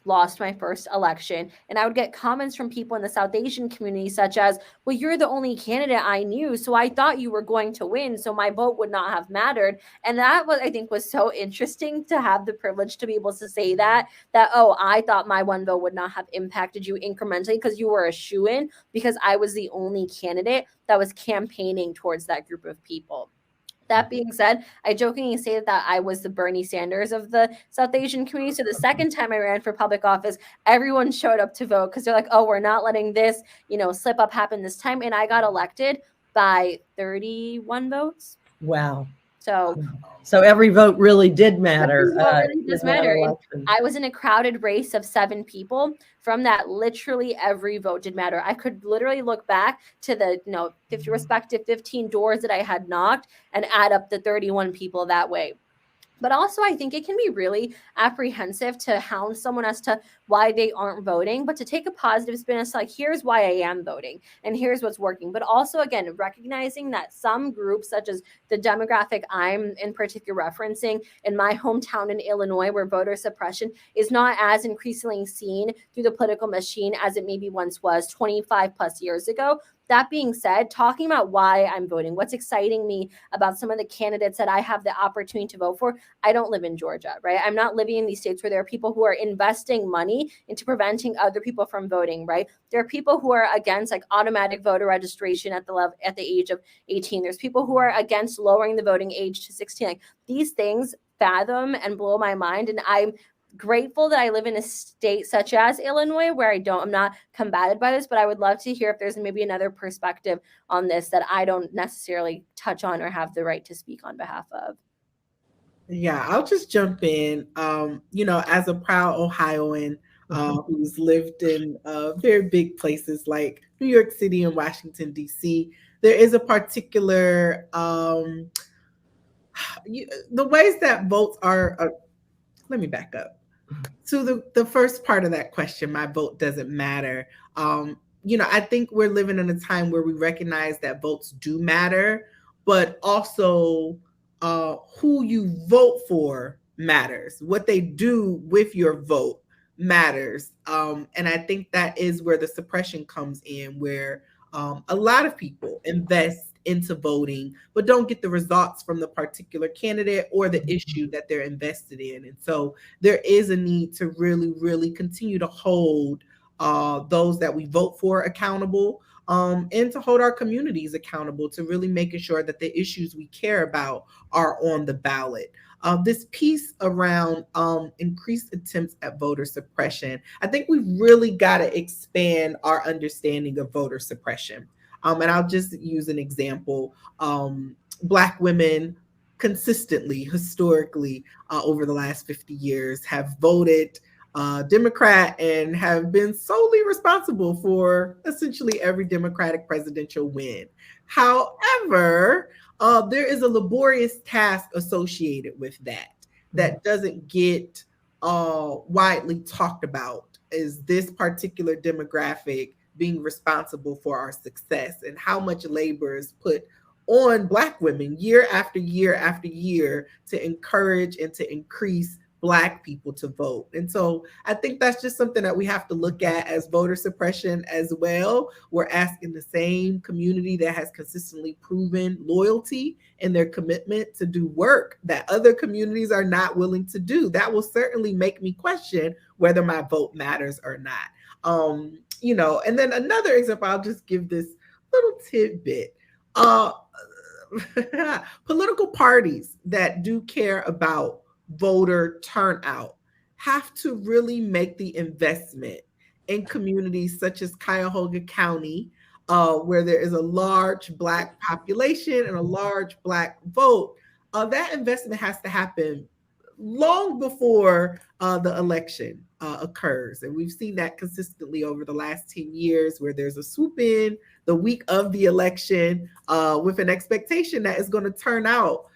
lost my first election, and I would get comments from people in the South Asian community such as, well, you're the only candidate I knew, so I thought you were going to win, so my vote would not have mattered. And that was, I think, was so interesting to have the privilege to be able to say that, oh, I thought my one vote would not have impacted you incrementally because you were a shoo-in, because I was the only candidate that was campaigning towards that group of people. That being said, I jokingly say that I was the Bernie Sanders of the South Asian community. So the second time I ran for public office, everyone showed up to vote because they're like, oh, we're not letting this, slip up happen this time. And I got elected by 31 votes. Wow. So every vote really did matter. Every vote really does matter. I was in a crowded race of 7 people. From that, literally every vote did matter. I could literally look back to the 50 respective 15 doors that I had knocked and add up the 31 people that way. But also, I think it can be really apprehensive to hound someone as to why they aren't voting, but to take a positive spin as to, like, here's why I am voting and here's what's working. But also, again, recognizing that some groups, such as the demographic I'm in particular referencing in my hometown in Illinois, where voter suppression is not as increasingly seen through the political machine as it maybe once was 25 plus years ago. That being said, talking about why I'm voting, what's exciting me about some of the candidates that I have the opportunity to vote for, I don't live in Georgia, right? I'm not living in these states where there are people who are investing money into preventing other people from voting, right? There are people who are against like automatic voter registration at the age of 18. There's people who are against lowering the voting age to 16. Like, these things fathom and blow my mind, and I'm grateful that I live in a state such as Illinois where I'm not combated by this, but I would love to hear if there's maybe another perspective on this that I don't necessarily touch on or have the right to speak on behalf of. Yeah, I'll just jump in. As a proud Ohioan who's lived in very big places like New York City and Washington, D.C., there is a particular, the ways that votes are, let me back up. To the first part of that question, my vote doesn't matter. I think we're living in a time where we recognize that votes do matter, but also who you vote for matters. What they do with your vote matters. And I think that is where the suppression comes in, where a lot of people invest into voting, but don't get the results from the particular candidate or the issue that they're invested in. And so there is a need to really, really continue to hold those that we vote for accountable, and to hold our communities accountable, to really making sure that the issues we care about are on the ballot. This piece around increased attempts at voter suppression, I think we've really got to expand our understanding of voter suppression. And I'll just use an example. Black women consistently, historically, over the last 50 years have voted Democrat and have been solely responsible for essentially every Democratic presidential win. However, there is a laborious task associated with that doesn't get widely talked about, is this particular demographic being responsible for our success, and how much labor is put on Black women year after year after year to encourage and to increase Black people to vote. And so I think that's just something that we have to look at as voter suppression as well. We're asking the same community that has consistently proven loyalty in their commitment to do work that other communities are not willing to do. That will certainly make me question whether my vote matters or not. And then another example, I'll just give this little tidbit. political parties that do care about voter turnout have to really make the investment in communities such as Cuyahoga County, where there is a large Black population and a large Black vote. That investment has to happen long before the election occurs. And we've seen that consistently over the last 10 years, where there's a swoop in the week of the election with an expectation that it's going to turn out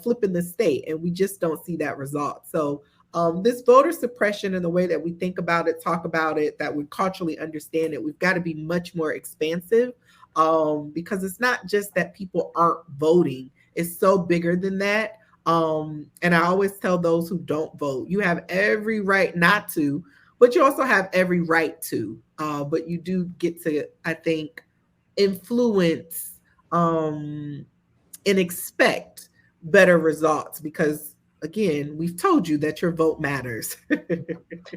flipping the state. And we just don't see that result. So this voter suppression and the way that we think about it, talk about it, that we culturally understand it, we've got to be much more expansive because it's not just that people aren't voting. It's so bigger than that. And I always tell those who don't vote, you have every right not to, but you also have every right to. But you do get to, I think, influence and expect better results because, again, we've told you that your vote matters.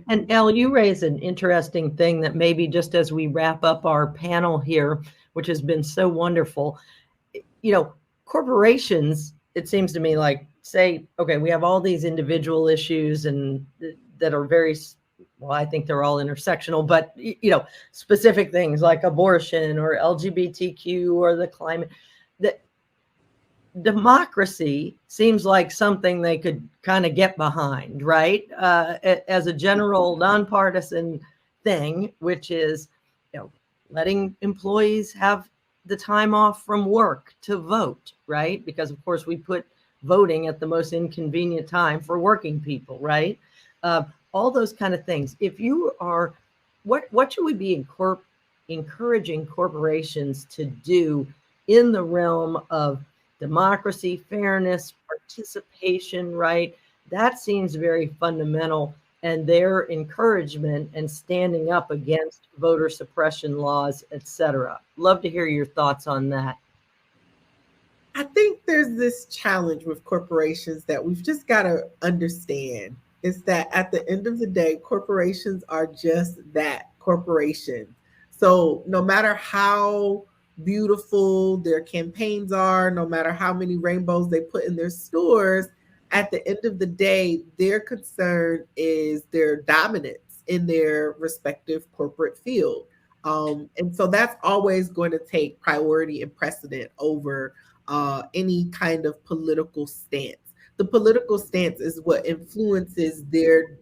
And Elle, you raise an interesting thing that maybe just as we wrap up our panel here, which has been so wonderful, corporations, it seems to me like, say, okay, we have all these individual issues and that are very, well, I think they're all intersectional, but, specific things like abortion or LGBTQ or the climate, that democracy seems like something they could kind of get behind, right? As a general nonpartisan thing, which is, letting employees have the time off from work to vote, right? Because of course we put voting at the most inconvenient time for working people, right? All those kind of things. If you are, what should we be encouraging corporations to do in the realm of democracy, fairness, participation, right? That seems very fundamental, and their encouragement and standing up against voter suppression laws, et cetera. Love to hear your thoughts on that. I think there's this challenge with corporations that we've just got to understand is that at the end of the day, corporations are just that, corporations. So no matter how beautiful their campaigns are, no matter how many rainbows they put in their stores, at the end of the day, their concern is their dominance in their respective corporate field. And so that's always going to take priority and precedent over any kind of political stance. The political stance is what influences their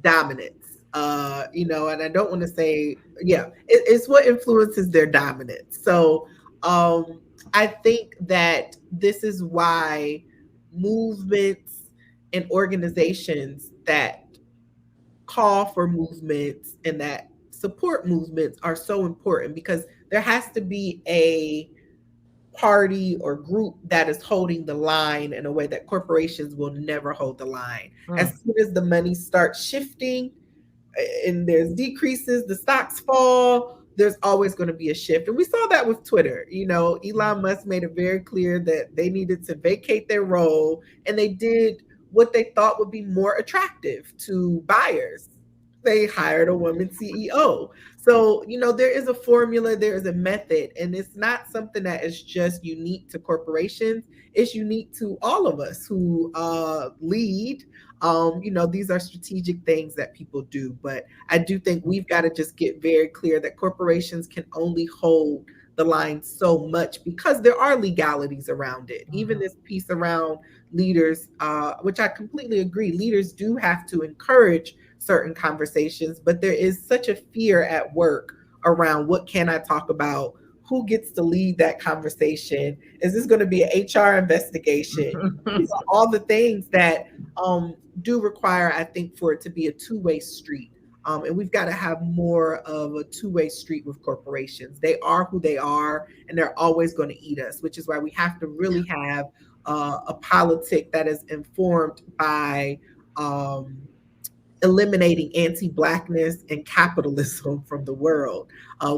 dominance. And I don't want to say, it's what influences their dominance. So I think that this is why movements and organizations that call for movements and that support movements are so important, because there has to be a party or group that is holding the line in a way that corporations will never hold the line. As soon as the money starts shifting and there's decreases, the stocks fall, there's always going to be a shift. And we saw that with Twitter. Elon Musk made it very clear that they needed to vacate their role, and they did what they thought would be more attractive to buyers. They hired a woman CEO. So, there is a formula, there is a method, and it's not something that is just unique to corporations. It's unique to all of us who lead. These are strategic things that people do. But I do think we've got to just get very clear that corporations can only hold the line so much because there are legalities around it. Even this piece around leaders, which I completely agree, leaders do have to encourage certain conversations, but there is such a fear at work around what can I talk about? Who gets to lead that conversation? Is this going to be an HR investigation? These are all the things that do require, I think, for it to be a two-way street. And we've got to have more of a two-way street with corporations. They are who they are, and they're always going to eat us, which is why we have to really have a politic that is informed by eliminating anti-Blackness and capitalism from the world.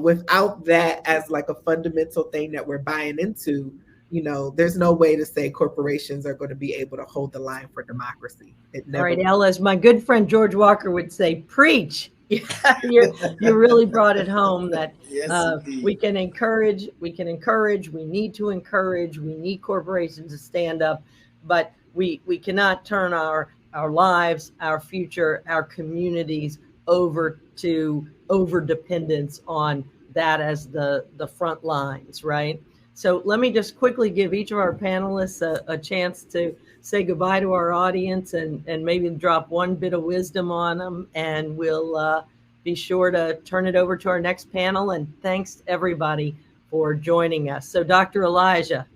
Without that as like a fundamental thing that we're buying into, there's no way to say corporations are going to be able to hold the line for democracy. All right, Elle, as my good friend George Walker would say, preach. Yeah, you really brought it home that Yes, indeed. we need to encourage, we need corporations to stand up, but we cannot turn our lives, our future, our communities over dependence on that as the front lines, right? So let me just quickly give each of our panelists a chance to say goodbye to our audience and maybe drop one bit of wisdom on them, and we'll be sure to turn it over to our next panel. And thanks everybody for joining us. So Dr. Elijah.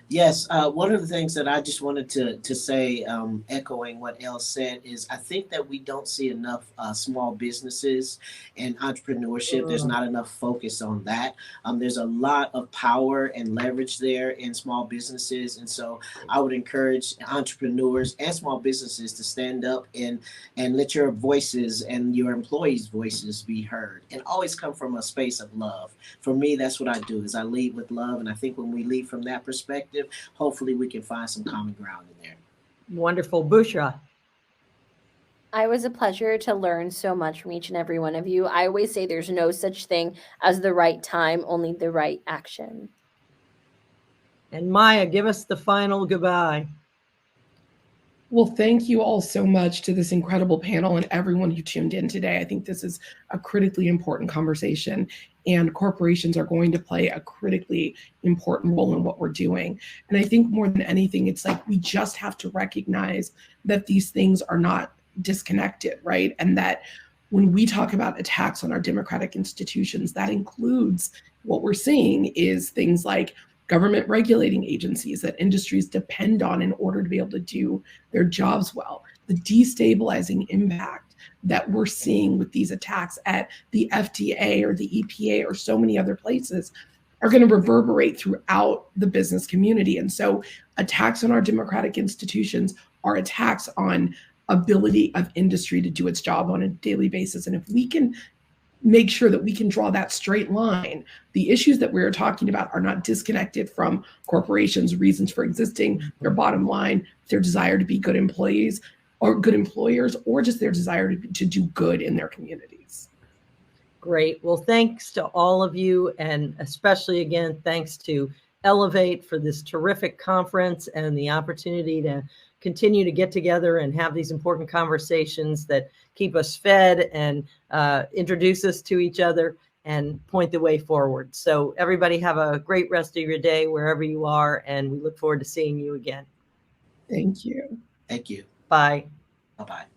Yes, one of the things that I just wanted to say, echoing what Elle said, is I think that we don't see enough small businesses and entrepreneurship. There's not enough focus on that. There's a lot of power and leverage there in small businesses, and so I would encourage entrepreneurs and small businesses to stand up and let your voices and your employees' voices be heard, and always come from a space of love. For me, that's what I do, is I lead with love, and I think when we lead from that perspective, hopefully we can find some common ground in there. Wonderful. Bushra. It was a pleasure to learn so much from each and every one of you. I always say there's no such thing as the right time, only the right action. And Maya, give us the final goodbye. Well, thank you all so much to this incredible panel and everyone who tuned in today. I think this is a critically important conversation, and corporations are going to play a critically important role in what we're doing. And I think more than anything, it's like we just have to recognize that these things are not disconnected, right? And that when we talk about attacks on our democratic institutions, that includes what we're seeing is things like government regulating agencies that industries depend on in order to be able to do their jobs well. The destabilizing impact that we're seeing with these attacks at the FDA or the EPA or so many other places are going to reverberate throughout the business community. And so attacks on our democratic institutions are attacks on ability of industry to do its job on a daily basis. And if we can make sure that we can draw that straight line, the issues that we're talking about are not disconnected from corporations' reasons for existing, their bottom line, their desire to be good employees or good employers, or just their desire to do good in their communities. Great. Well, thanks to all of you, and especially again, thanks to Elevate for this terrific conference and the opportunity to continue to get together and have these important conversations that keep us fed and introduce us to each other and point the way forward. So everybody have a great rest of your day wherever you are, and we look forward to seeing you again. Thank you. Thank you. Bye. Bye-bye.